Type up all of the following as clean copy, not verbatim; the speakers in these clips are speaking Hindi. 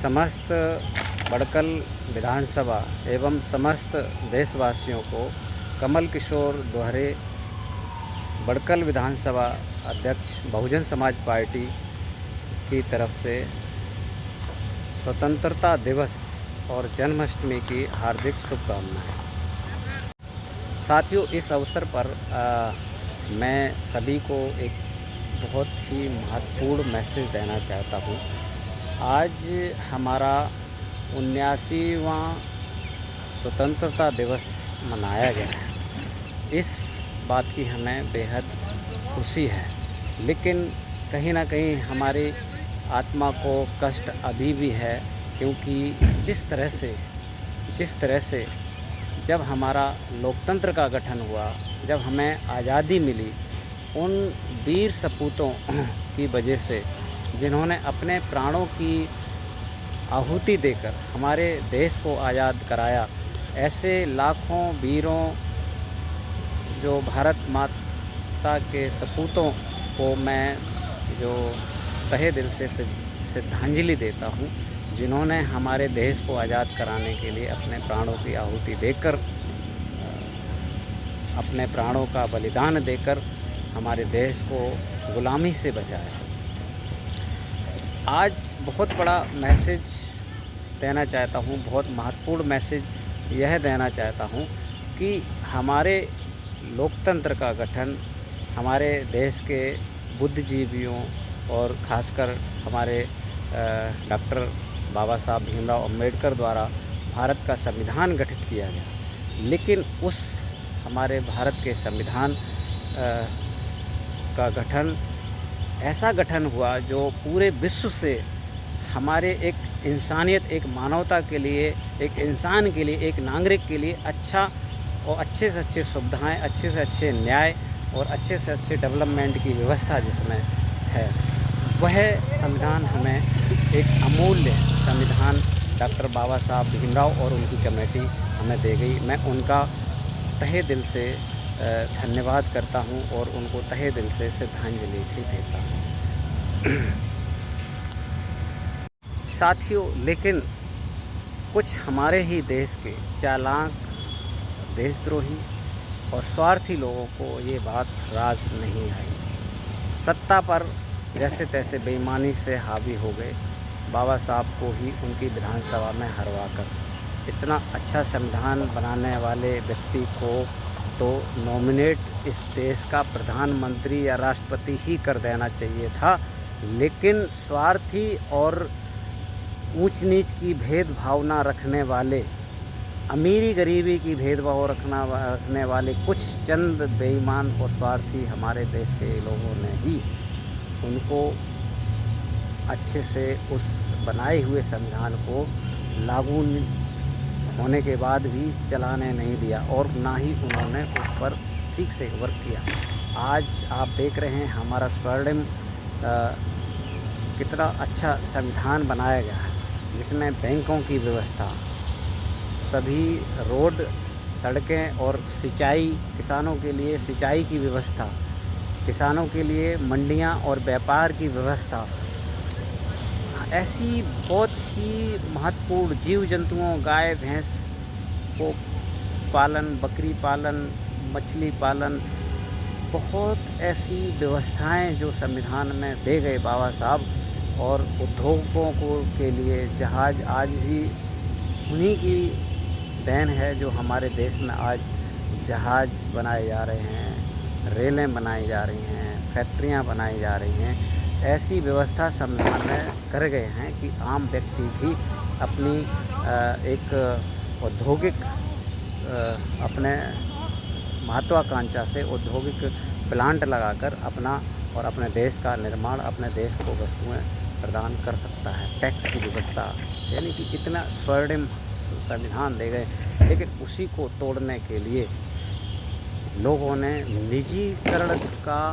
समस्त बड़कल विधानसभा एवं समस्त देशवासियों को कमल किशोर दोहरे बड़कल विधानसभा अध्यक्ष बहुजन समाज पार्टी की तरफ से स्वतंत्रता दिवस और जन्माष्टमी की हार्दिक शुभकामनाएं। साथियों, इस अवसर पर मैं सभी को एक बहुत ही महत्वपूर्ण मैसेज देना चाहता हूँ। आज हमारा 79वां स्वतंत्रता दिवस मनाया गया है। इस बात की हमें बेहद खुशी है, लेकिन कहीं ना कहीं हमारी आत्मा को कष्ट अभी भी है, क्योंकि जिस तरह से जब हमारा लोकतंत्र का गठन हुआ, जब हमें आज़ादी मिली, उन वीर सपूतों की वजह से जिन्होंने अपने प्राणों की आहुति देकर हमारे देश को आज़ाद कराया, ऐसे लाखों वीरों जो भारत माता के सपूतों को मैं जो तहे दिल से श्रद्धांजलि देता हूँ, जिन्होंने हमारे देश को आज़ाद कराने के लिए अपने प्राणों की आहुति देकर, अपने प्राणों का बलिदान देकर हमारे देश को गुलामी से बचाया। आज बहुत बड़ा मैसेज देना चाहता हूँ, बहुत महत्वपूर्ण मैसेज यह देना चाहता हूँ कि हमारे लोकतंत्र का गठन हमारे देश के बुद्धिजीवियों और ख़ासकर हमारे डॉक्टर बाबा साहब भीमराव अंबेडकर द्वारा भारत का संविधान गठित किया गया। लेकिन उस हमारे भारत के संविधान का गठन ऐसा गठन हुआ जो पूरे विश्व से हमारे एक इंसानियत, एक मानवता के लिए, एक इंसान के लिए, एक नागरिक के लिए अच्छा और अच्छे से अच्छे सुविधाएं, अच्छे से अच्छे न्याय और अच्छे से अच्छे डेवलपमेंट की व्यवस्था जिसमें है, वह संविधान हमें एक अमूल्य संविधान डॉक्टर बाबा साहब भीमराव और उनकी कमेटी हमें दे गई। मैं उनका तहे दिल से धन्यवाद करता हूं और उनको तहे दिल से श्रद्धांजलि भी देता हूं। साथियों, लेकिन कुछ हमारे ही देश के चालाक, देशद्रोही और स्वार्थी लोगों को ये बात राज नहीं आई। सत्ता पर जैसे तैसे बेईमानी से हावी हो गए, बाबा साहब को ही उनकी विधानसभा में हरवा कर। इतना अच्छा संविधान बनाने वाले व्यक्ति को तो नॉमिनेट इस देश का प्रधानमंत्री या राष्ट्रपति ही कर देना चाहिए था, लेकिन स्वार्थी और ऊंच नीच की भेदभावना रखने वाले, अमीरी गरीबी की भेदभाव रखने वाले कुछ चंद बेईमान और स्वार्थी हमारे देश के लोगों ने ही उनको अच्छे से उस बनाए हुए संविधान को लागू होने के बाद भी चलाने नहीं दिया और ना ही उन्होंने उस पर ठीक से वर्क किया। आज आप देख रहे हैं हमारा स्वर्णिम कितना अच्छा संविधान बनाया गया है, जिसमें बैंकों की व्यवस्था, सभी रोड, सड़कें और सिंचाई, किसानों के लिए सिंचाई की व्यवस्था, किसानों के लिए मंडियां और व्यापार की व्यवस्था, ऐसी बहुत ही महत्वपूर्ण जीव जंतुओं, गाय भैंस को पालन, बकरी पालन, मछली पालन, बहुत ऐसी व्यवस्थाएं जो संविधान में दे गए बाबा साहब। और उद्योगों को के लिए जहाज आज भी उन्हीं की देन है, जो हमारे देश में आज जहाज बनाए जा रहे हैं, रेलें बनाई जा रही हैं, फैक्ट्रियां बनाई जा रही हैं। ऐसी व्यवस्था संविधान में कर गए हैं कि आम व्यक्ति भी अपनी एक औद्योगिक अपने महत्वाकांक्षा से औद्योगिक प्लांट लगाकर अपना और अपने देश का निर्माण, अपने देश को वस्तुएं प्रदान कर सकता है। टैक्स की व्यवस्था, यानी कि इतना स्वर्णिम संविधान दे गए, लेकिन उसी को तोड़ने के लिए लोगों ने निजीकरण का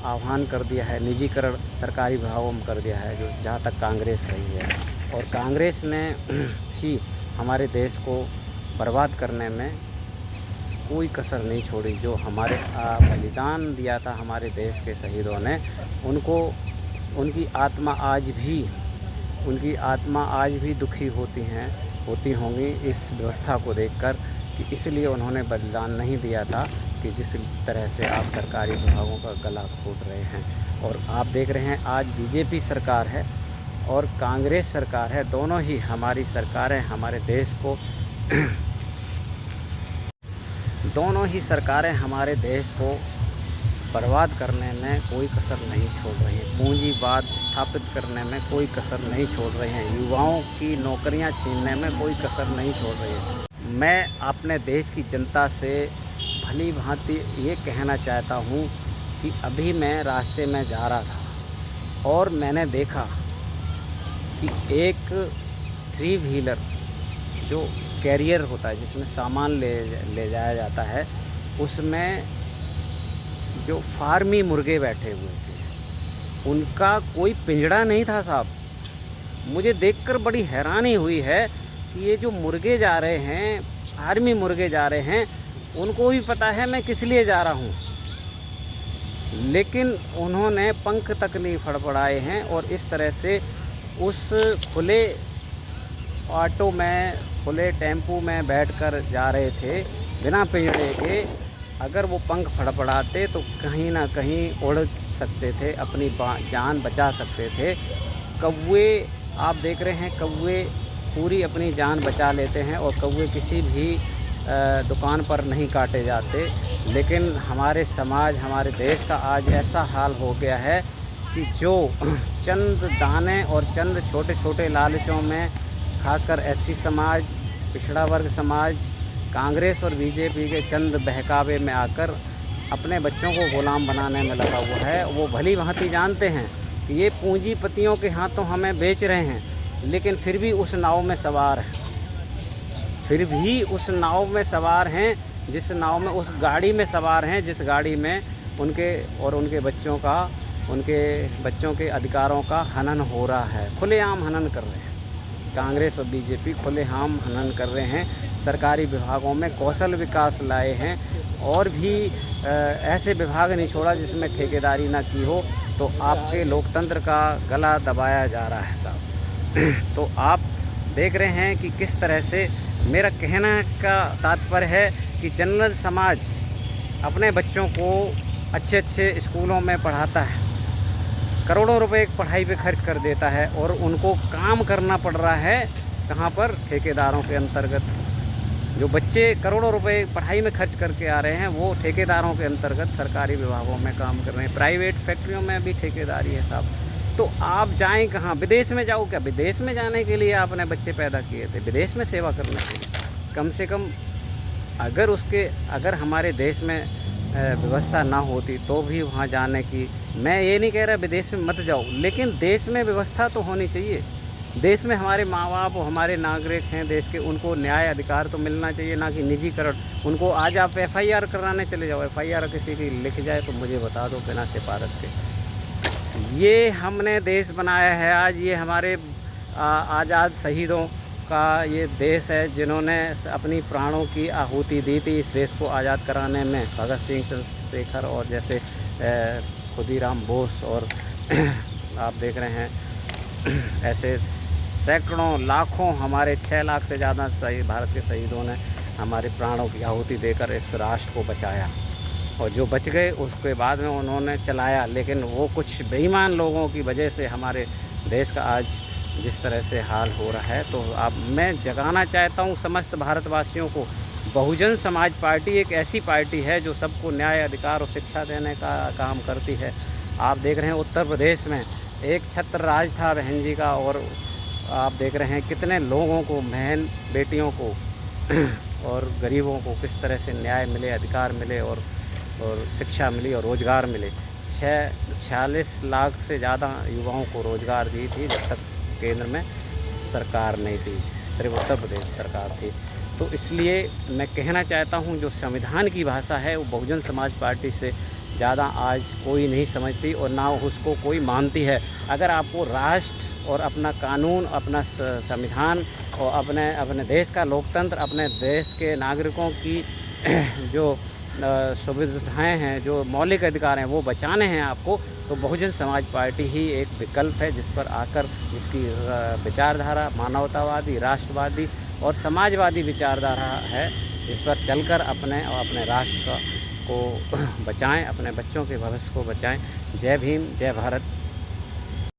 आह्वान कर दिया है, निजीकरण सरकारी विभागों में कर दिया है, जो जहाँ तक कांग्रेस रही है। और कांग्रेस ने ही हमारे देश को बर्बाद करने में कोई कसर नहीं छोड़ी। जो हमारे बलिदान दिया था हमारे देश के शहीदों ने, उनको, उनकी आत्मा आज भी उनकी आत्मा आज भी दुखी होती होंगी इस व्यवस्था को देखकर, कि इसलिए उन्होंने बलिदान नहीं दिया था कि जिस तरह से आप सरकारी विभागों का गला घोट रहे हैं। और आप देख रहे हैं आज बीजेपी सरकार है और कांग्रेस सरकार है, दोनों ही हमारी सरकारें हमारे देश को दोनों ही सरकारें हमारे देश को बर्बाद करने में कोई कसर नहीं छोड़ रही हैं, पूंजीवाद स्थापित करने में कोई कसर नहीं छोड़ रहे हैं, युवाओं की नौकरियां छीनने में कोई कसर नहीं छोड़ रही है। मैं अपने देश की जनता से भली भांति ये कहना चाहता हूँ कि अभी मैं रास्ते में जा रहा था और मैंने देखा कि एक 3 व्हीलर जो कैरियर होता है जिसमें सामान ले जाया जाता है, उसमें जो फार्मी मुर्गे बैठे हुए थे, उनका कोई पिंजड़ा नहीं था साहब। मुझे देखकर बड़ी हैरानी हुई है कि ये जो मुर्गे जा रहे हैं, फार्मी मुर्गे जा रहे हैं, उनको भी पता है मैं किस लिए जा रहा हूँ, लेकिन उन्होंने पंख तक नहीं फड़फड़ाए हैं और इस तरह से उस खुले ऑटो में, खुले टेम्पू में बैठकर जा रहे थे बिना पिंजड़े के। अगर वो पंख फड़फड़ाते तो कहीं ना कहीं उड़ सकते थे, अपनी जान बचा सकते थे। कौवे आप देख रहे हैं, कौवे पूरी अपनी जान बचा लेते हैं और कौवे किसी भी दुकान पर नहीं काटे जाते, लेकिन हमारे समाज, हमारे देश का आज ऐसा हाल हो गया है कि जो चंद दाने और चंद छोटे छोटे लालचों में, खासकर एससी समाज, पिछड़ा वर्ग समाज, कांग्रेस और बीजेपी के चंद बहकावे में आकर अपने बच्चों को गुलाम बनाने में लगा हुआ है। वो भली भांति जानते हैं कि ये पूंजीपतियों के हाथों हमें बेच रहे हैं, लेकिन फिर भी उस नाव में सवार हैं, जिस नाव में, उस गाड़ी में सवार हैं, जिस गाड़ी में उनके और उनके बच्चों के अधिकारों का हनन हो रहा है। खुलेआम हनन कर रहे हैं, कांग्रेस और बीजेपी खुलेआम हनन कर रहे हैं। सरकारी विभागों में कौशल विकास लाए हैं और भी ऐसे विभाग नहीं छोड़ा जिसमें ठेकेदारी ना की हो, तो आपके लोकतंत्र का गला दबाया जा रहा है साहब। तो आप देख रहे हैं कि किस तरह से, मेरा कहना का तात्पर्य है कि जनरल समाज अपने बच्चों को अच्छे अच्छे स्कूलों में पढ़ाता है, करोड़ों रुपए पढ़ाई पे खर्च कर देता है और उनको काम करना पड़ रहा है कहाँ पर, ठेकेदारों के अंतर्गत। जो बच्चे करोड़ों रुपए पढ़ाई में खर्च करके आ रहे हैं, वो ठेकेदारों के अंतर्गत सरकारी विभागों में काम कर रहे हैं। प्राइवेट फैक्ट्रियों में भी ठेकेदारी है साहब। तो आप जाएं कहाँ? विदेश में जाओ क्या? विदेश में जाने के लिए आपने बच्चे पैदा किए थे, विदेश में सेवा करने के लिए। कम से कम अगर हमारे देश में व्यवस्था ना होती तो भी वहाँ जाने की, मैं ये नहीं कह रहा विदेश में मत जाओ, लेकिन देश में व्यवस्था तो होनी चाहिए। देश में हमारे माँ बाप, हमारे नागरिक हैं देश के, उनको न्याय अधिकार तो मिलना चाहिए, ना कि निजीकरण। उनको आज आप FIR कराने चले जाओ, FIR किसी की लिख जाए तो मुझे बता दो बिना सिफारिश के। ये हमने देश बनाया है आज, ये हमारे आज़ाद शहीदों का ये देश है, जिन्होंने अपनी प्राणों की आहुति दी थी इस देश को आज़ाद कराने में। भगत सिंह, चंद्रशेखर और जैसे खुदीराम बोस, और आप देख रहे हैं ऐसे सैकड़ों लाखों, हमारे 6 लाख से ज़्यादा भारत के शहीदों ने हमारे प्राणों की आहुति देकर इस राष्ट्र को बचाया। और जो बच गए उसके बाद में उन्होंने चलाया, लेकिन वो कुछ बेईमान लोगों की वजह से हमारे देश का आज जिस तरह से हाल हो रहा है। तो मैं जगाना चाहता हूँ समस्त भारतवासियों को, बहुजन समाज पार्टी एक ऐसी पार्टी है जो सबको न्याय, अधिकार और शिक्षा देने का काम करती है। आप देख रहे हैं उत्तर प्रदेश में एक छत्र राज था बहन जी का, और आप देख रहे हैं कितने लोगों को, बहन बेटियों को और गरीबों को किस तरह से न्याय मिले, अधिकार मिले और शिक्षा मिली और रोज़गार मिले। 46 लाख से ज़्यादा युवाओं को रोज़गार दी थी जब तक केंद्र में सरकार नहीं थी, सिर्फ उत्तर प्रदेश सरकार थी। तो इसलिए मैं कहना चाहता हूं, जो संविधान की भाषा है वो बहुजन समाज पार्टी से ज़्यादा आज कोई नहीं समझती और ना उसको कोई मानती है। अगर आपको राष्ट्र और अपना कानून, अपना संविधान और अपने देश का लोकतंत्र, अपने देश के नागरिकों की जो सुविधाएँ हैं, जो मौलिक अधिकार हैं, वो बचाने हैं आपको, तो बहुजन समाज पार्टी ही एक विकल्प है जिस पर आकर जिसकी विचारधारा मानवतावादी, राष्ट्रवादी और समाजवादी विचारधारा है, जिस पर चलकर अपने और अपने राष्ट्र को बचाएँ, अपने बच्चों के भविष्य को बचाएँ। जय भीम, जय भारत।